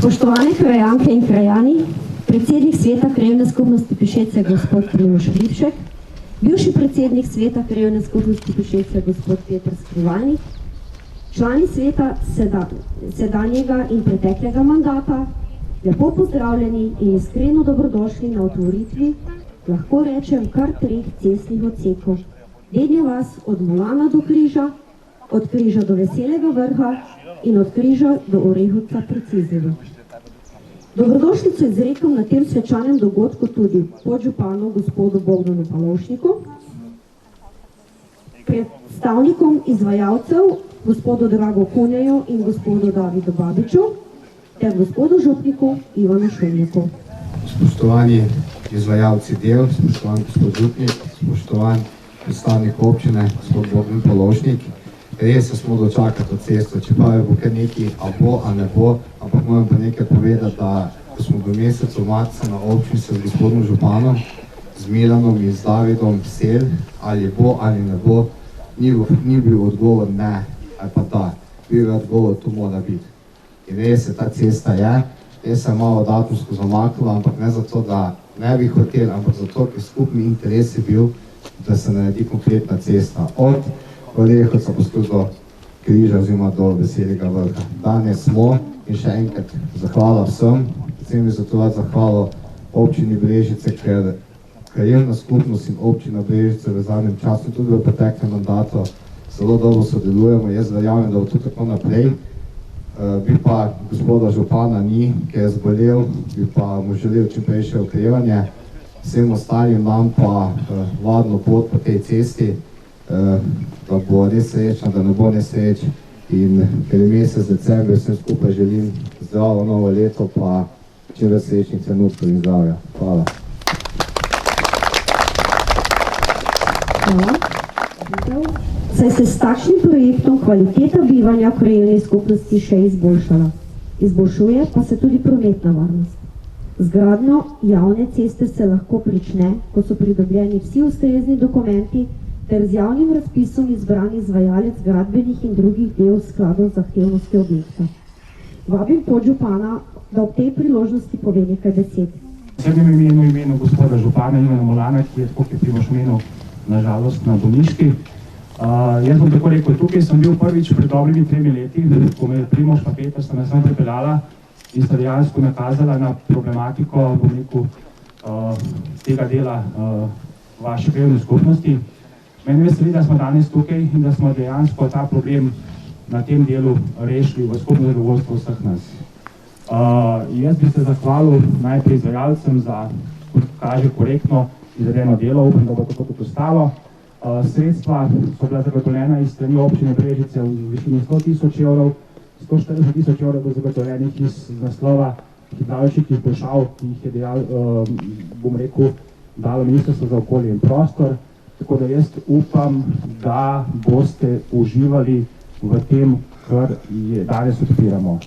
Spoštovane krajanke in krajani, predsednik sveta krajevne skupnosti Pišece gospod Primož Hribšek, bivši predsednik sveta krajevne skupnosti Pišece gospod Peter Skrivalnik, člani sveta sedanjega in preteklega mandata, lepo pozdravljeni in iskreno dobrodošli na otvoritvi, lahko rečem, kar 3 cestnih odsekov. Dednje vas od Molana do Križa, od Križa do Veselega vrha in od Križa do Orehovca pri Cizlju. Dobrodošlico izrekam na tem svečanem dogodku tudi podžupanu gospodu Bogdanu Palovšniku, predstavnikom izvajalcev gospodu Drago Kunjeju in gospodu Davidu Babiču ter gospodu župniku Ivanu Šumniku. Spoštovani izvajalci del, spoštovan gospod župnik, spoštovan predstavnik občine, gospod Bogdan Palovšnik. Res smo dočakali to cesto, čeprav je bo kar nekaj, a bo, a ne bo, ampak moram pa nekaj povedati, da ko smo v mesecu marca na občini se z gospodom županom, z Milanom in z Davidom sel, ali bo, ali ne bo, ni bil odgovor ne, ali pa da, bil je odgovor, to mora biti. In res je, ta cesta je, res je malo datumsko zamaknila, ampak ne zato, da ne bi hotel, ampak zato, ker skupni interes je bil, da se naredi kompletna cesta od Orehovca do Križa oziroma do Veselega vrha. Danes smo in še enkrat zahvala vsem, predvsem bi zato rad zahvalo občini Brežice, ker krajevna skupnost in občina Brežice v zadnjem času, tudi v preteklem mandatu, zelo dobro sodelujemo. Jaz verjamem, da bo tudi tako naprej. Bi pa gospoda župana ni, ker je zbolel, bi pa mu želel čimprejšnje okrevanje. Vsem ostalim nam pa varno pot po tej cesti, da bo res srečna, da ne bo nesreč, in ker je mesec december, vsem skupaj želim zdravo novo leto, pa čim več srečnih trenutkov in zdravja. Hvala. Hvala. Saj se s takšnim projektom kvaliteta bivanja v krajevni skupnosti še izboljšala. Izboljšuje pa se tudi prometna varnost. Z gradnjo javne ceste se lahko prične, ko so pridobljeni vsi ustrezni dokumenti, ter z javnim razpisom izbran izvajalec gradbenih in drugih del skladov z zahtevnosti objekta. Vabim podžupana, da ob tej priložnosti pove nekaj besed. Vsem imenu gospoda župana Ivana Molana, ki je, tako je Primož omenil, nažalost na bolniški. Jaz bom tako rekel, tukaj sem bil prvič pred dobrimi 3 leti, ko me Primož pa Peter sta me sem pripeljala in sta dejansko nakazala na problematiko, bom rekel, tega dela vaše krajevne skupnosti. Meni veseli, da smo danes tukaj in da smo dejansko ta problem na tem delu rešili v skupno zadovoljstvo vseh nas. Jaz bi se zahvalil najprej izvajalcem za, kot kaže, korektno izvedeno delo, upam, da bo tako tudi ostalo. Sredstva so bila zagotovljena iz strani občine Brežice v višini 100 000 evrov, 140 000 evrov bo zagotovljenih iz naslova hidravličnih izboljšav, ki jih je bom rekel, dalo Ministrstvo za okolje in prostor. Tako da jaz upam, da boste uživali v tem, kar danes odpiramo.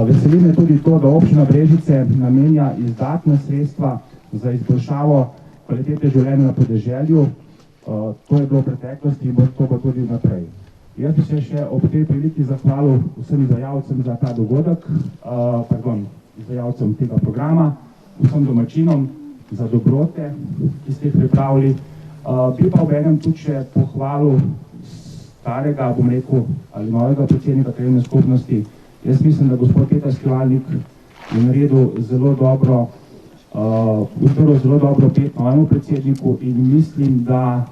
Veseli me tudi to, da občina Brežice namenja izdatna sredstva za izboljšavo kvalitete življenja na podeželju. To je bilo v preteklosti in bo to tudi naprej. Jaz bi se še ob tej priliki zahvalil vsem izvajalcem za ta dogodek, izvajalcem tega programa, vsem domačinom za dobrote, ki ste jih pripravili. Bi pa obenem tudi še pohvalil starega, bom rekel, ali novega predsednika krajevne skupnosti. Jaz mislim, da gospod Peter Skrivalnik je naredil zelo dobro, utrl zelo dobro pet novemu predsedniku in mislim, da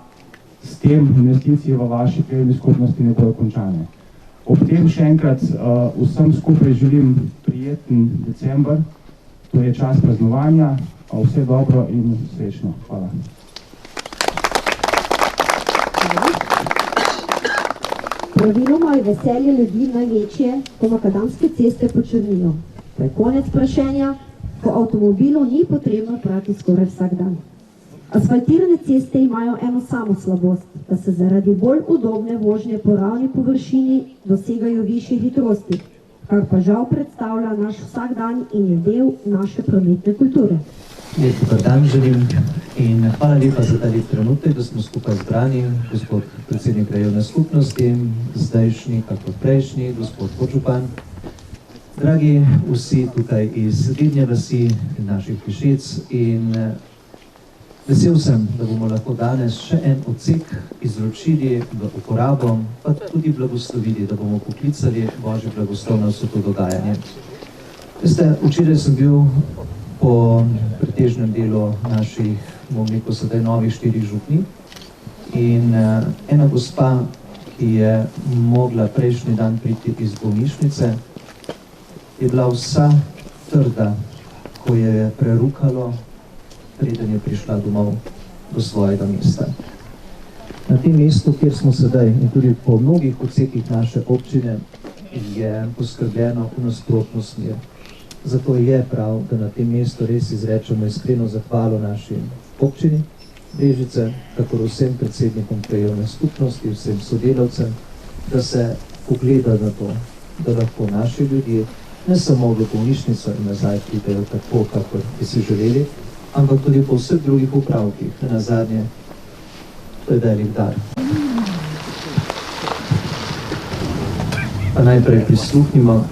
s tem investicije v vaši krajevni skupnosti ne bodo končane. Ob tem še enkrat vsem skupaj želim prijeten december, to je čas praznovanja, vse dobro in srečno. Hvala. Praviloma je veselje ljudi največje, ko makadamske ceste počrnijo. To je konec prašenja, ko avtomobilov ni potrebno prati skoraj vsak dan. Asfaltirane ceste imajo eno samo slabost, da se zaradi bolj udobne vožnje po ravni površini dosegajo višje hitrosti, kar pa žal predstavlja naš vsak dan in je del naše prometne kulture. Lep dober dan želim in hvala lepa za ta lep trenutek, da smo skupaj zbrani, gospod predsednik krajevne skupnosti, zdajšnji, kako prejšnji, gospod podžupan. Dragi vsi tukaj iz Vidnje vasi in naših Pišec, in vesel sem, da bomo lahko danes še en odsek izročili v uporabo, pa tudi blagoslovili, da bomo poklicali Božji blagoslov na vse to dogajanje. Veste, včeraj sem bil po pretežnem delu naših, bom rekel, sedaj novih 4 župni, in ena gospa, ki je mogla prejšnji dan priti iz bolnišnice, je bila vsa trda, ko je prerukalo, preden je prišla domov do svojega mesta. Na tem mestu, kjer smo sedaj, in tudi po mnogih odsekih naše občine, je poskrbljeno v nasprotno smer. Zato je prav, da na tem mestu res izrečemo iskreno zahvalo naši občini Brežice, kakor vsem predsednikom krajevne skupnosti, vsem sodelavcem, da se pogleda na to, da lahko naši ljudje ne samo v bolnišnico in nazaj pridejo tako, kakor bi si želeli, ampak tudi po vseh drugih upravkih. Na zadnje, to je velik dar. Pa najprej prisluhnimo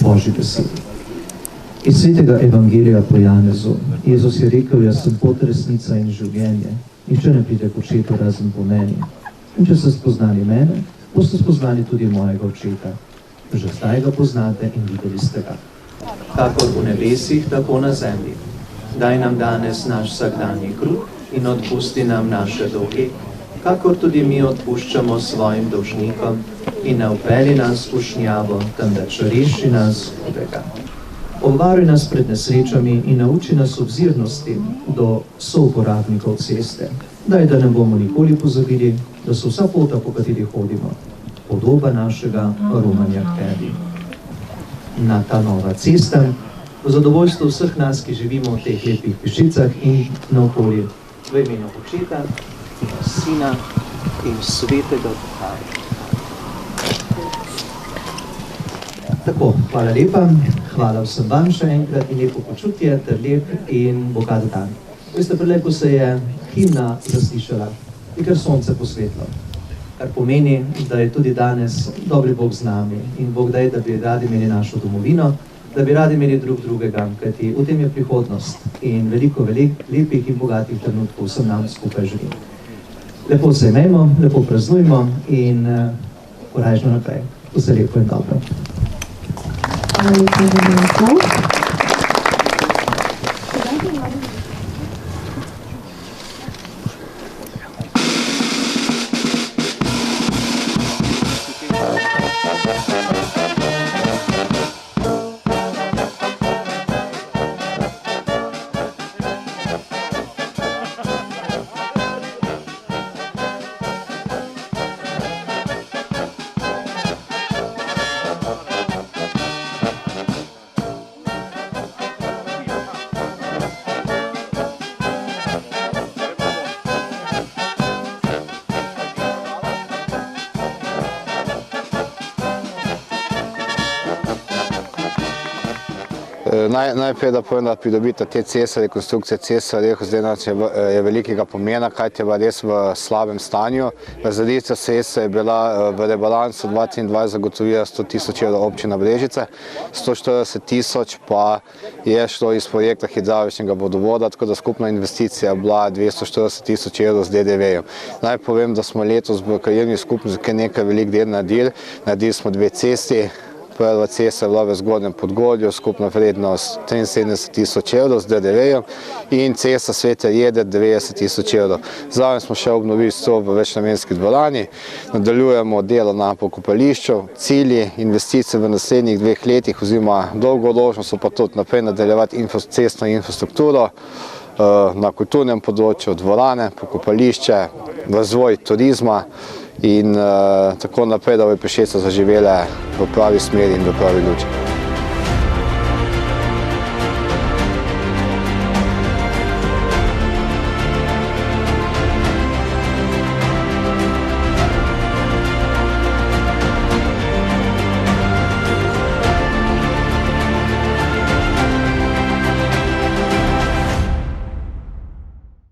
Božji besedi. Iz svetega evangelija po Janezu Jezus je rekel: jaz sem pot, resnica in življenje. Nihče ne pride k očetu razen po meni. In če ste spoznali mene, boste spoznali tudi mojega očeta. Že zdaj ga poznate in videli ste ga. Kakor v nebesih, tako na zemlji. Daj nam danes naš vsakdanji kruh in odpusti nam naše dolge, kakor tudi mi odpuščamo svojim dolžnikom, in ne vpelji nas v skušnjavo, temveč reši nas hudega. Obvaruj nas pred nesrečami in nauči nas obzirnosti do souporabnikov ceste. Daj, da ne bomo nikoli pozabili, da so vsa pota, po kateri hodimo, podoba našega romanja k tebi. Na ta nova cesta, v zadovoljstvo vseh nas, ki živimo v teh lepih Pišicah in naokoli, v imenu Očeta, Sina in Svetega Duha. Tako, hvala lepa, hvala vsem vam še enkrat in lepo počutje ter lep in bogat dan. Veste, prelepo se je himna zaslišala in ker sonce posvetlo. Kar pomeni, da je tudi danes dobri Bog z nami in Bog daj, da bi radi imeli našo domovino, da bi radi imeli drug drugega, kajti v tem je prihodnost in veliko lepih in bogatih trenutkov vsem nam skupaj želim. Lepo se imejmo, lepo praznujmo in korajžno naprej. Vse lepo in dobro. Hvala lepa za blagoslov. Najprej, da povem, da pridobitev te ceste, rekonstrukcija ceste je velikega pomena, kajti je bila res v slabem stanju. Razgraditev ceste je bila v rebalansu 2023 zagotovila 100 tisoč evrov občina Brežice, 140 tisoč pa je šlo iz projekta hidravličnega vodovoda, tako da skupna investicija je bila 240 tisoč evrov z DDV-jem. Naj povem, da smo letos v krajevni skupnosti kar nekaj velik del naredili. Naredili smo 2 cesti. Prva cesta je bila v Zgornjem Podgorju, skupna vrednost 73 tisoč evrov z DDV-jem in cesta Svete Jede 90 tisoč evrov. Zraven smo še obnovili strop v večnamenski dvorani, nadaljujemo delo na pokopališču, cilji investicij v naslednjih 2 letih oziroma dolgoročno so pa tudi naprej nadaljevati cestno infrastrukturo na kulturnem področju, dvorane, pokopališče, razvoj turizma in tako naprej, da bo Pišeca zaživele v pravi smeri in v pravi luči.